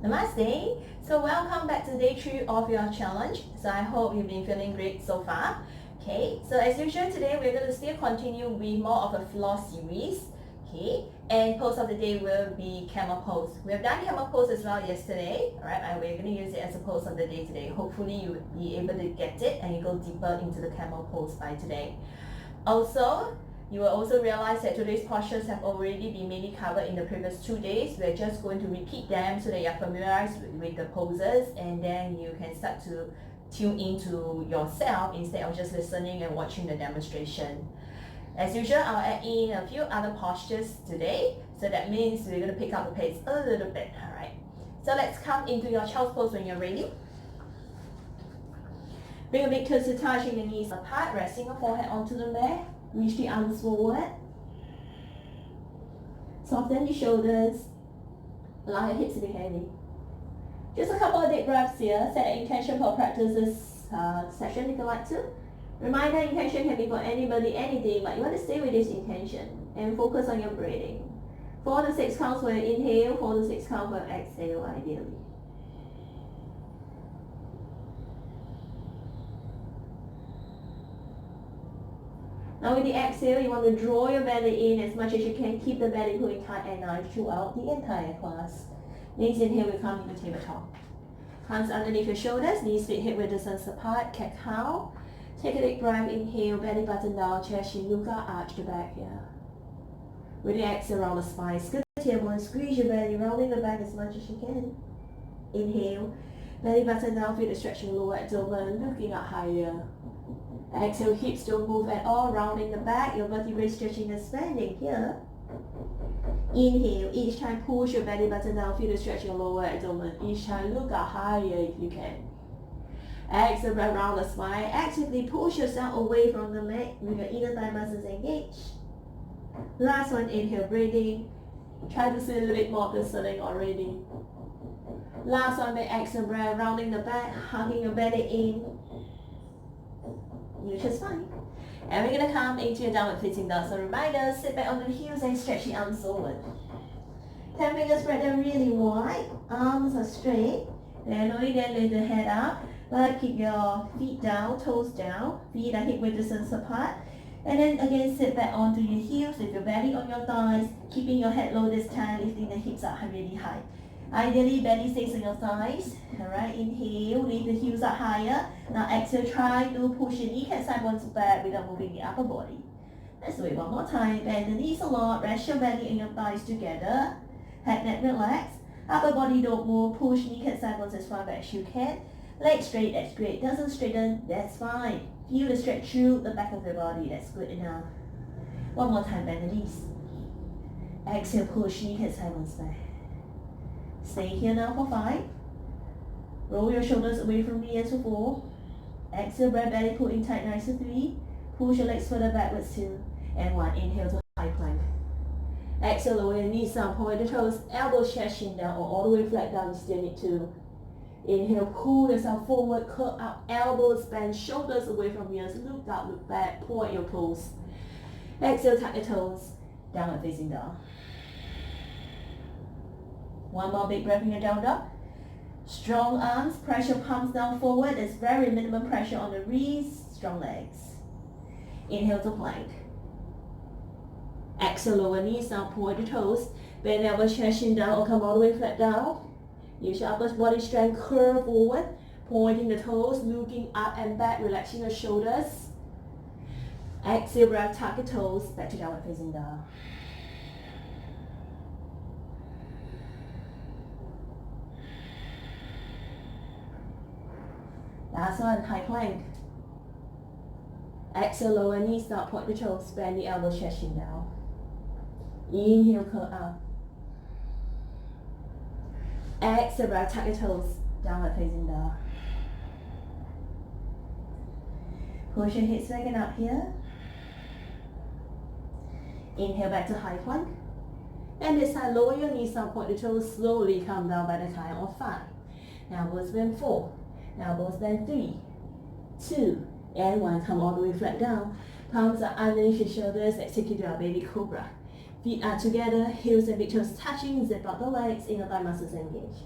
Namaste. So welcome back to day 3 of your challenge. So I hope you've been feeling great so far. Okay, so as usual today we're going to still continue with more of a floor series. Okay, and pose of the day will be camel pose. We have done camel pose as well yesterday. Alright, and we're going to use it as a pose of the day today. Hopefully you will be able to get it and you go deeper into the camel pose by today. Also, you will also realize that today's postures have already been mainly covered in the previous 2 days. We're just going to repeat them so that you're familiarized with the poses, and then you can start to tune into yourself instead of just listening and watching the demonstration. As usual, I'll add in a few other postures today, so that means we're going to pick up the pace a little bit. Alright, so let's come into your child's pose when you're ready. Bring a big toe to touching the knees apart, resting your forehead onto the mat. Reach the arms forward. Soften your shoulders. Allow your hips to be heavy. Just a couple of deep breaths here. Set an intention for practice this session if you like to. Reminder, intention can be for anybody, anything, but you want to stay with this intention and focus on your breathing. 4 to 6 counts for your inhale, 4 to 6 counts for your exhale ideally. Now with the exhale, you want to draw your belly in as much as you can. Keep the belly pulling tight and nice throughout the entire class. Next inhale, we come into tabletop. Hands underneath your shoulders, knees feet hip width distance apart, cat cow. Take a deep breath, inhale, belly button down, chest chin, look up, arch the back here. With the exhale, round the spine, scoot the tailbone, squeeze your belly, rounding the back as much as you can. Inhale, belly button down, feel the stretching lower abdomen, looking up higher. Exhale, hips don't move at all, rounding the back, your vertebrae stretching and expanding here. Inhale, each time push your belly button down, feel the stretch your lower abdomen. Each time look up higher if you can. Exhale, breath round the spine. Actively push yourself away from the leg with your inner thigh muscles engaged. Last one, inhale, breathing. Try to see a little bit more of the ceiling already. Last one, big exhale, breath rounding the back, hugging your belly in. You're just fine. And we're going to come into your downward facing dog. So reminder, sit back on the heels and stretch the arms forward. 10 fingers spread them really wide. Arms are straight. Then only then lift the head up. Keep your feet down, toes down. Feet are hip width distance apart. And then again sit back onto your heels with your belly on your thighs. Keeping your head low this time, lifting the hips up really high. Ideally, belly stays on your thighs. Alright, inhale, lift the heels up higher. Now exhale, try to push your kneecap sideways back without moving the upper body. Let's do it one more time. Bend the knees a lot, rest your belly and your thighs together. Head, neck, relax. Upper body don't move, push kneecap sideways as far back as you can. Legs straight, that's great. Doesn't straighten, that's fine. Feel the stretch through the back of the body, that's good enough. One more time, bend the knees. Exhale, push kneecap sideways back. Stay here now for 5. Roll your shoulders away from the ears for 4. Exhale, breath, belly pulling tight, nice to 3. Push your legs further backwards 2. And 1. Inhale to high plank. Exhale, lower your knees down, point the toes, elbows, chest, chin down, or all the way flat down, you still need to. Inhale, pull yourself forward, curl up, elbows bend, shoulders away from ears, look up, look back, point your toes. Exhale, tuck your toes, downward facing dog. One more big breath in your down dog. Strong arms, pressure palms down forward. There's very minimum pressure on the wrists, strong legs. Inhale to plank. Exhale, lower knees down, point the toes. Bend elbows, chest chin down, or come all the way flat down. Use your upper body strength, curve forward. Pointing the toes, looking up and back, relaxing your shoulders. Exhale, breath, tuck your toes, back to downward facing dog. Last one, high plank. Exhale, lower knees down, point the toes, bend the elbows, chest chin down. Inhale, curl up. Exhale, breath, tuck your toes, downward facing dog. Push your hips back and up here. Inhale back to high plank. And this time, lower your knees down, point the toes, slowly come down by the time of 5. Elbows bend 4. Elbows bend 3, 2, and 1. Come all the way flat down. Palms are underneath your shoulders. Let's take it to our baby cobra. Feet are together, heels and big toes touching. Zip out the legs, inner thigh muscles engaged.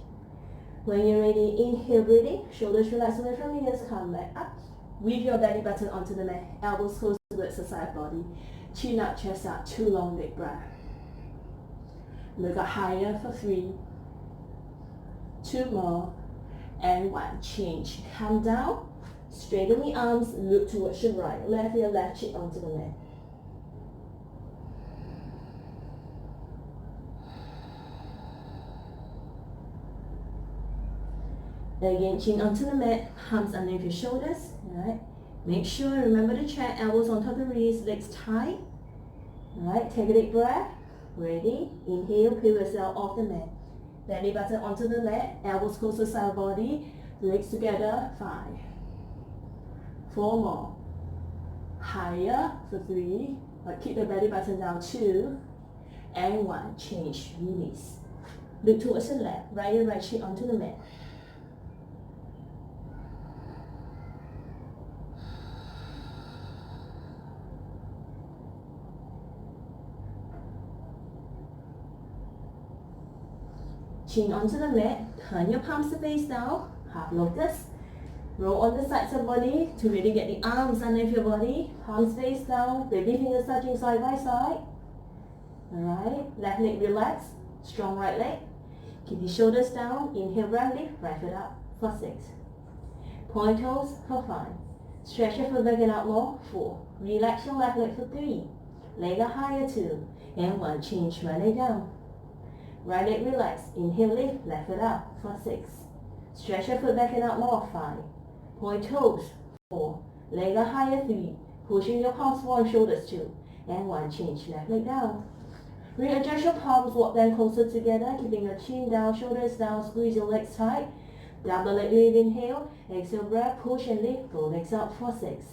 When you're ready, inhale, breathing. Shoulders relax away from your ears, come back up. Weave your belly button onto the mat. Elbows close towards the side body. Chin up, chest out. 2 long big breath. Look up higher for 3. 2 more. And 1. Change. Come down. Straighten the arms. Look towards your right. Left your left cheek onto the mat. Again, chin onto the mat, arms underneath your shoulders. Alright. Make sure, remember to check, elbows on top of the wrists, legs tight. Alright, take a deep breath. Ready? Inhale, peel yourself off the mat. Belly button onto the mat, elbows close to the side body, legs together, 5. 4 more. Higher for 3. Keep the belly button down, 2. And 1. Change, release. Look towards the left, right your right cheek onto the mat. Chin onto the mat, turn your palms to face down, half lotus. Roll on the sides of the body to really get the arms underneath your body. Palms face down, baby fingers touching side by side. Alright, left leg relax, strong right leg. Keep your shoulders down, inhale, breath lift, right foot up for 6. Point toes for 5. Stretch your foot back and out more, 4. Relax your left leg for 3. Leg up higher, 2. And 1, change, right leg down. Right leg relax, inhale lift, left foot up for 6. Stretch your foot back and out more, 5. Point toes, 4. Leg up higher, 3. Pushing your palms forward, shoulders 2. And 1, change, left leg down. Readjust your palms, walk them closer together, keeping your chin down, shoulders down, squeeze your legs tight. Double leg lift, inhale, exhale breath, push and lift, go legs up for 6.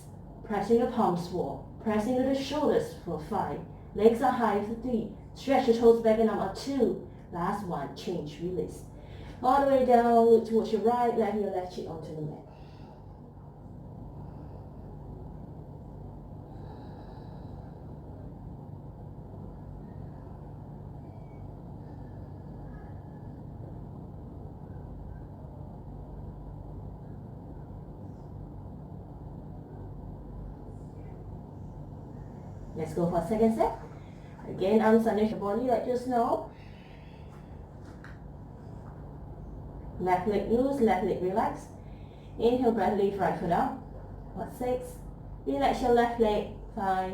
Pressing your palms forward, pressing to the shoulders for 5. Legs are high for 3. Stretch your toes back and up 2. Last 1, change, release. All the way down, look towards your right, left your left cheek onto the mat. Let's go for a second set. Again, arms underneath your body like just now. Left leg loose, left leg relax. Inhale, breath, lift right foot up. For 6. Relax your left leg, 5.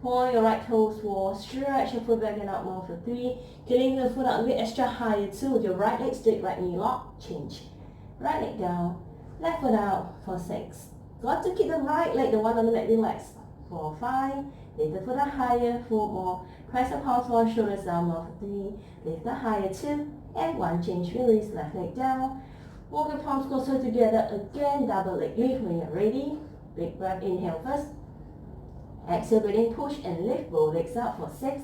Point your right toes forward, stretch your foot back and out more for 3. Getting the foot out a bit extra higher too. With your right leg straight, right knee lock, change. Right leg down, left foot out for 6. Got to keep the right leg, the one on the mat, relaxed. For 5. Lift the foot up higher, 4 more. Press the palms forward, shoulders down more for 3. Lift the higher 2. And 1, change, release, left leg down. Walk your palms closer together again, double leg lift when you're ready. Big breath, inhale first. Exhale, breathing, push and lift, roll legs out for 6.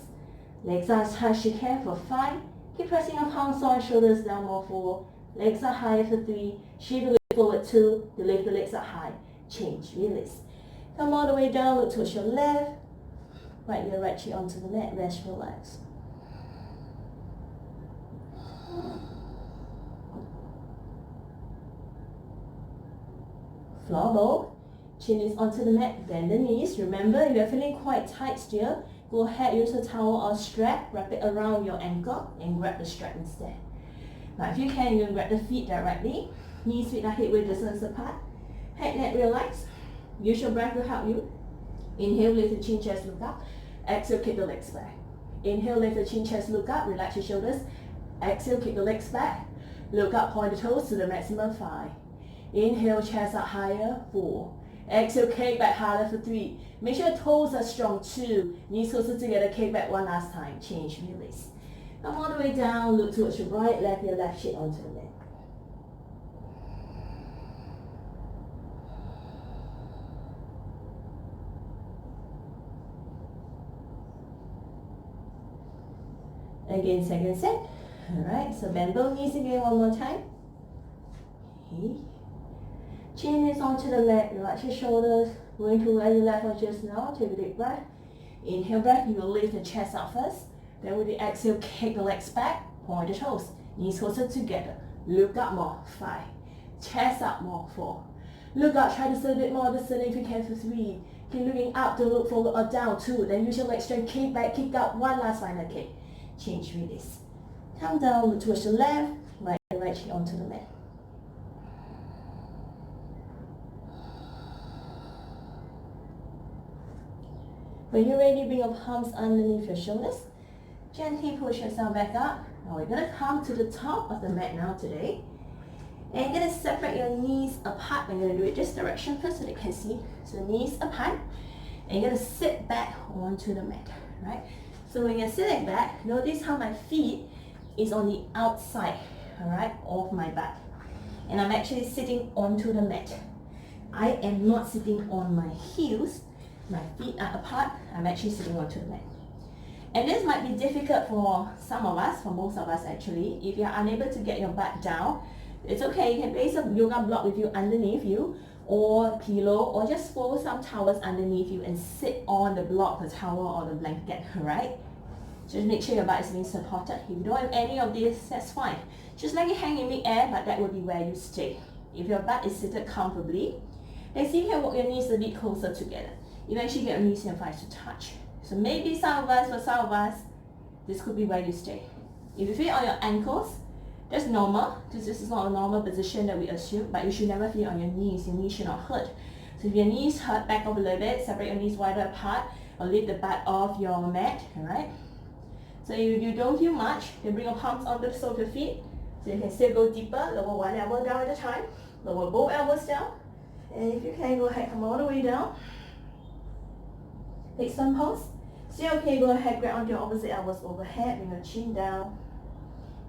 Legs are as high as you can for 5. Keep pressing your palms on, shoulders down more 4. Legs are higher for 3. Shift the weight forward 2. To lift the legs up high. Change, release. Come all the way down, look towards your left. Right your right cheek onto the mat, rest, relax. Floor bowl, chin is onto the mat, bend the knees. Remember, if you're feeling quite tight still, go ahead, use a towel or strap, wrap it around your ankle and grab the strap instead. Now if you can, you can grab the feet directly. Knees, feet are hip width distance apart. Head, neck, relax. Use your breath to help you. Inhale, lift the chin, chest, look up. Exhale, kick the legs back. Inhale, lift the chin, chest, look up. Relax your shoulders. Exhale, kick the legs back. Look up, point the toes to the maximum 5. Inhale, chest up higher, 4. Exhale, kick back harder for 3. Make sure toes are strong, 2. Knees closer together, kick back one last time. Change, release. Come all the way down, look towards your right, left your left cheek onto the mat. Again, second set. Alright, so bend both knees again one more time. Okay. Chin is onto the mat, relax your shoulders. Going to where you left was just now, take a deep breath. Inhale breath, you will lift the chest out first. Then with the exhale, kick the legs back, point the toes. Knees closer together. Look up more, 5. Chest up more, 4. Look up, try to sit a bit more distance if you can for 3. Keep looking up to look forward or down, 2. Then use your leg strength, kick back, kick up, 1 last final kick. Change, release. Come down, look towards the left, right onto the mat. When you're ready, bring your palms underneath your shoulders. Gently push yourself back up. Now we're going to come to the top of the mat now today. And you're going to separate your knees apart. I'm going to do it this direction first so they can see. So knees apart. And you're going to sit back onto the mat, right? So when you're sitting back, notice how my feet is on the outside, all right, of my back. And I'm actually sitting onto the mat. I am not sitting on my heels. My feet are apart. I'm actually sitting onto the mat. And this might be difficult for some of us, for most of us actually. If you're unable to get your butt down, it's okay. You can place a yoga block with you underneath you, or pillow, or just fold some towels underneath you and sit on the block, the towel or the blanket, right? Just make sure your butt is being supported. If you don't have any of this, that's fine. Just let it hang in the air, but that will be where you stay. If your butt is seated comfortably, then see if you can walk your knees a bit closer together. Eventually get your knees and thighs to touch. So maybe for some of us, this could be where you stay. If you feel on your ankles, that's normal. This is not a normal position that we assume, but you should never feel on your knees. Your knees should not hurt. So if your knees hurt, back up a little bit, separate your knees wider apart, or lift the butt off your mat, alright? So if you don't feel much, then bring your palms onto the soles of your feet. So you can still go deeper, lower one elbow down at a time, lower both elbows down. And if you can, go ahead, come all the way down. Take some pose. Still okay, go ahead, grab onto your opposite elbows overhead, bring your chin down.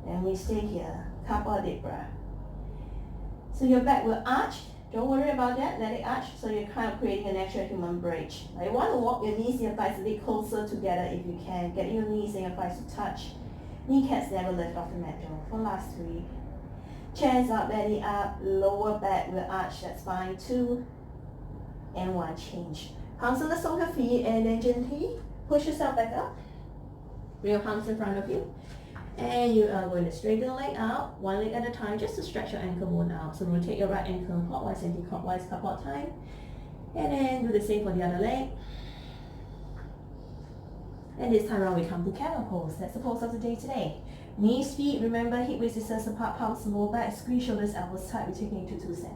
And we stay here. Couple of deep breath. So your back will arch. Don't worry about that, let it arch. So you're kind of creating a natural human bridge. Now you want to walk your knees and your thighs a bit closer together if you can. Getting your knees and your thighs to touch. Kneecaps never lift off the mat though. For last 3. Chest up, belly up, lower back will arch that spine. 2 and 1, change. Palms on the soles of your feet and then gently push yourself back up. Bring your palms in front of you. And you are going to straighten the leg out, one leg at a time, just to stretch your ankle bone out. So rotate your right ankle clockwise and anti-clockwise a couple of times. And then do the same for the other leg. And this time around we come to camel pose. That's the pose of the day today. Knees, feet, remember hip width distance apart, palms to lower back, squeeze shoulders, elbows tight, we're taking it to 2 cents.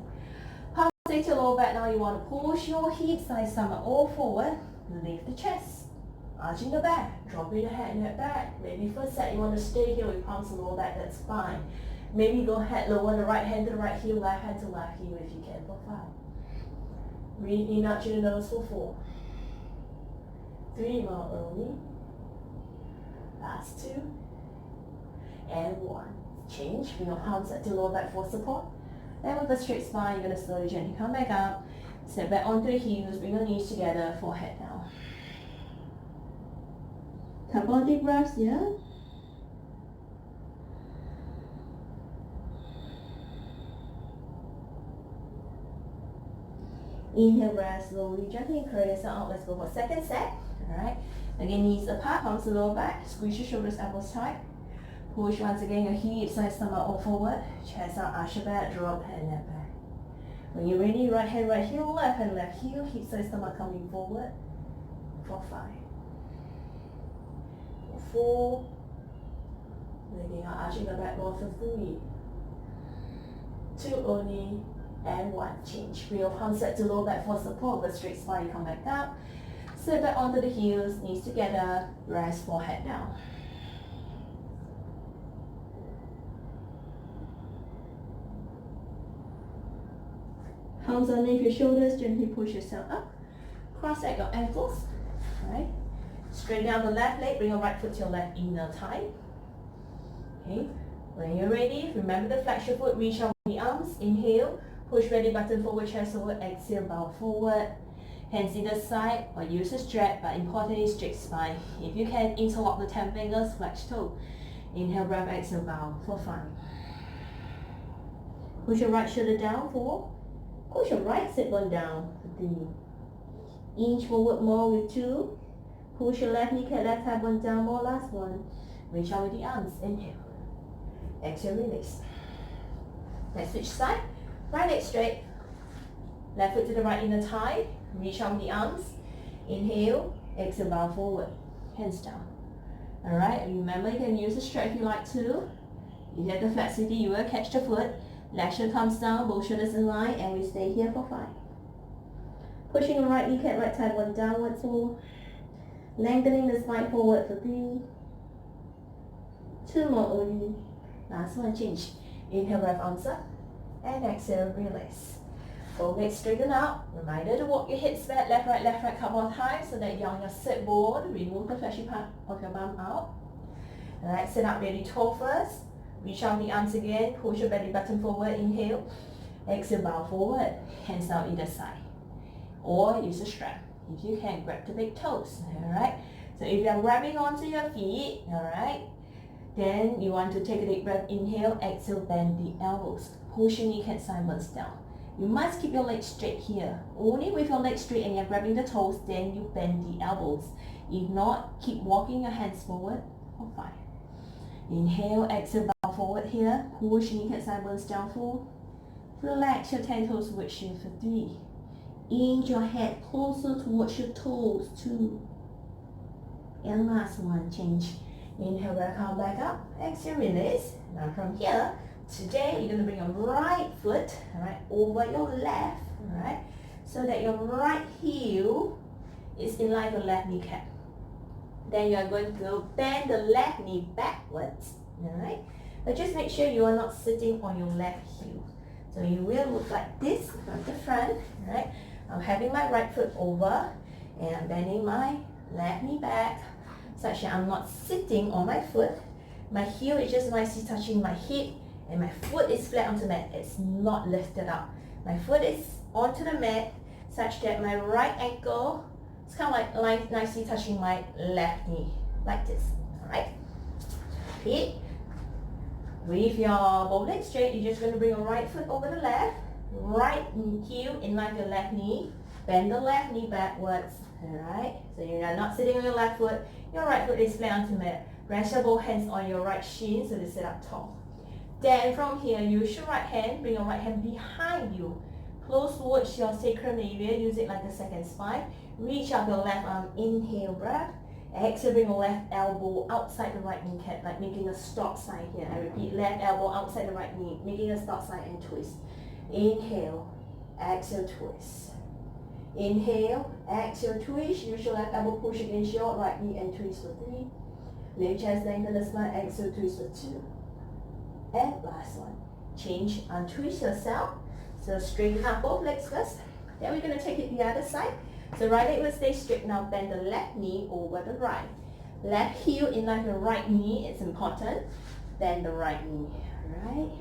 Palms stay to lower back, now you want to push your hips, side stomach all forward, lift the chest. Arching the back, dropping the head and neck back. Maybe first set you want to stay here with palms to lower back, that's fine. Maybe go ahead, lower the right hand to the right heel, left hand to left heel if you can for 5. Breathe in, out through the nose for 4. 3 more only. Last 2. And 1. Change, bring your palms up to lower back for support. Then with a straight spine, you're going to slowly gently come back up. Step back onto the heels, bring your knees together, forehead down. Couple of deep breaths, yeah? Inhale, breath slowly, gently curl yourself out. Let's go for second set. Alright. Again, knees apart, palms to lower back. Squeeze your shoulders, elbows tight. Push once again your hips, side stomach all forward. Chest out, arch your back, drop head, neck back. When you're ready, right hand, right heel, left hand, left heel. Hip, side stomach coming forward. For 5. 4, legging out, arching the backbone for 3, 2 only, and 1, change. Bring your palms set to lower back for support, but straight spine, come back up. Sit back onto the heels, knees together, rest, forehead down. Palms underneath your shoulders, gently push yourself up. Cross at your ankles, right? Straight down the left leg, bring your right foot to your left inner thigh. Okay, when you're ready, remember to flex your foot, reach out the arms, inhale, push belly button forward, chest over, exhale, bow forward. Hands either side or use a strap, but importantly, straight spine. If you can, interlock the 10 fingers, flex toe. Inhale, breath, exhale, bow for 5. Push your right shoulder down, 4. Push your right sit bone down, 3. Inch forward more with 2. Push your left kneecap, left thigh bone down more, last 1. Reach out with the arms, inhale. Exhale, release. Let's switch side. Right leg straight. Left foot to the right inner thigh. Reach out the arms. Inhale. Exhale, bow forward. Hands down. Alright, remember you can use the stretch if you like to. You get the flexibility, you will catch the foot. Leg shoulder comes down, both shoulders in line, and we stay here for 5. Pushing the right kneecap, right thigh one downward 4. Lengthening the spine forward for 3. 2 more only. Last one, change. Inhale, right arms up. And exhale, release. Both legs straighten out. Reminder to walk your hips back, left, right, couple of times so that you're on your sit board. Remove the fleshy part of your bum out. Alright, sit up really tall first. Reach out the arms again. Push your belly button forward. Inhale. Exhale, bow forward. Hands down either side. Or use a strap. If you can, grab the big toes. Alright. So if you're grabbing onto your feet, alright, then you want to take a deep breath. Inhale. Exhale, bend the elbows. Push your kneecap sideways down. You must keep your legs straight here. Only with your legs straight and you're grabbing the toes, then you bend the elbows. If not, keep walking your hands forward for 5. Inhale, exhale, bow forward here. Push kneecap sideways down 4. Relax your 10 toes towards you for 3. Inch your head closer towards your toes 2. And last one, change. Inhale, back arm back up. Exhale, release. Now from here, today you're going to bring your right foot, alright, over your left, alright, so that your right heel is in line with the left kneecap. Then you are going to bend the left knee backwards, alright, but just make sure you are not sitting on your left heel. So you will look like this from the front, alright. I'm having my right foot over and I'm bending my left knee back such that I'm not sitting on my foot. My heel is just nicely touching my hip. And my foot is flat onto the mat. It's not lifted up. My foot is onto the mat such that my right ankle is kind of like nicely touching my left knee. Like this. Alright? Repeat. With your both legs straight, you're just going to bring your right foot over the left. Right heel in line with your left knee. Bend the left knee backwards. Alright? So you're not sitting on your left foot. Your right foot is flat onto the mat. Rest your both hands on your right shin so they sit up tall. Then from here, use your right hand, bring your right hand behind you, close towards your sacrum area, use it like a second spine. Reach out your left arm, inhale breath. Exhale, bring your left elbow outside the right kneecap, like making a stop sign here. I repeat, left elbow outside the right knee, making a stop sign and twist. Inhale, exhale, twist. Inhale, exhale, twist. Use your left elbow, push against your right knee and twist for 3. Lift chest, lengthen the spine, exhale, twist for 2. And last one, change, untwist yourself. So straighten up both legs first. Then we're going to take it the other side. So right leg will stay straight. Now bend the left knee over the right. Left heel in line with the right knee, it's important. Bend the right knee, alright?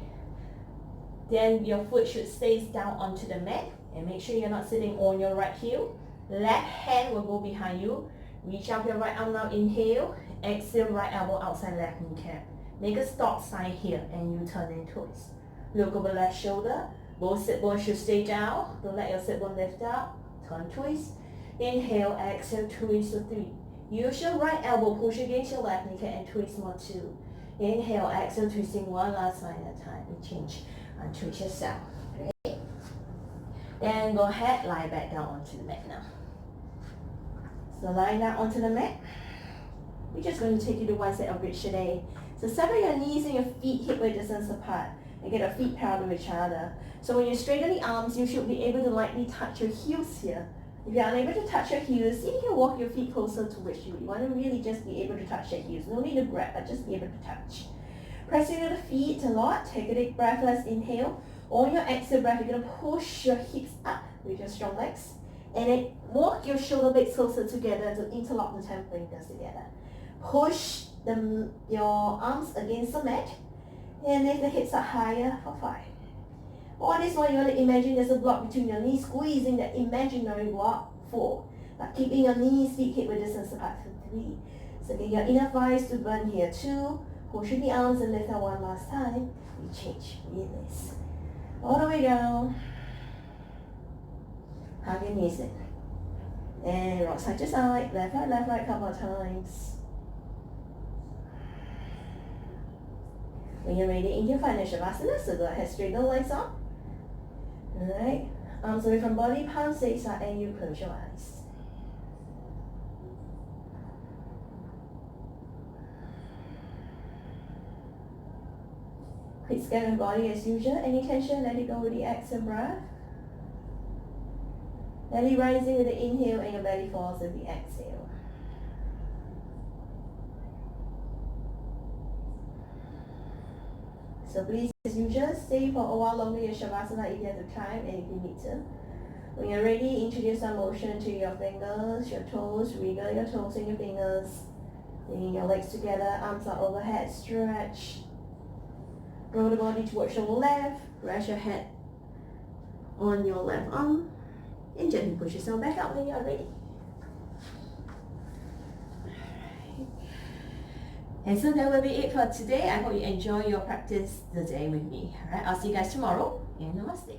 Then your foot should stay down onto the mat. And make sure you're not sitting on your right heel. Left hand will go behind you. Reach up your right arm now, inhale. Exhale, right elbow outside left kneecap. Make a stop sign here and you turn and twist. Look over left shoulder. Both sit bones should stay down. Don't let your sit bone lift up. Turn, twist. Inhale, exhale, twist for 3. Use your right elbow, push against your left kneecap and twist more 2. Inhale, exhale, twisting one last time at a time. And change. Untwist yourself. Great. Then go ahead, lie back down onto the mat now. So lying down onto the mat. We're just going to take you to one set of bridge today. So separate your knees and your feet hip width distance apart and get your feet parallel with each other. So when you straighten the arms, you should be able to lightly touch your heels here. If you're unable to touch your heels, you can walk your feet closer towards you. You want to really just be able to touch your heels. No need to grab, but just be able to touch. Press into the feet a lot. Take a deep breath. Let's inhale. On your exhale breath, you're going to push your hips up with your strong legs. And then walk your shoulder blades closer together to interlock the 10 fingers together. Push your arms against the mat and lift the hips up higher for 5. On this one, you want to imagine there's a block between your knees, squeezing that imaginary block 4. But keeping your knees, feet, hip width distance apart for 3. So get your inner thighs to burn here 2. Push in the arms and lift up one last time. We change, release. All the way down. Hug your knees in. And rock side to side, left, right, couple of times. When you're ready, in your final Shavasana, so go ahead, straighten the legs up. Alright, arms away from body, palms stay side, and you close your eyes. Quick scan of body as usual. Any tension, let it go with the exhale breath. Belly rising with the inhale and your belly falls with the exhale. So please, as usual, stay for a while longer in Shavasana if you have the time and if you need to. When you're ready, introduce some motion to your fingers, your toes, wiggle your toes and your fingers. Bringing your legs together, arms are overhead, stretch. Roll the body towards your left, rest your head on your left arm, and gently push yourself back up when you are ready. Alright. And so that will be it for today. I hope you enjoy your practice today with me. Alright, I'll see you guys tomorrow, and namaste.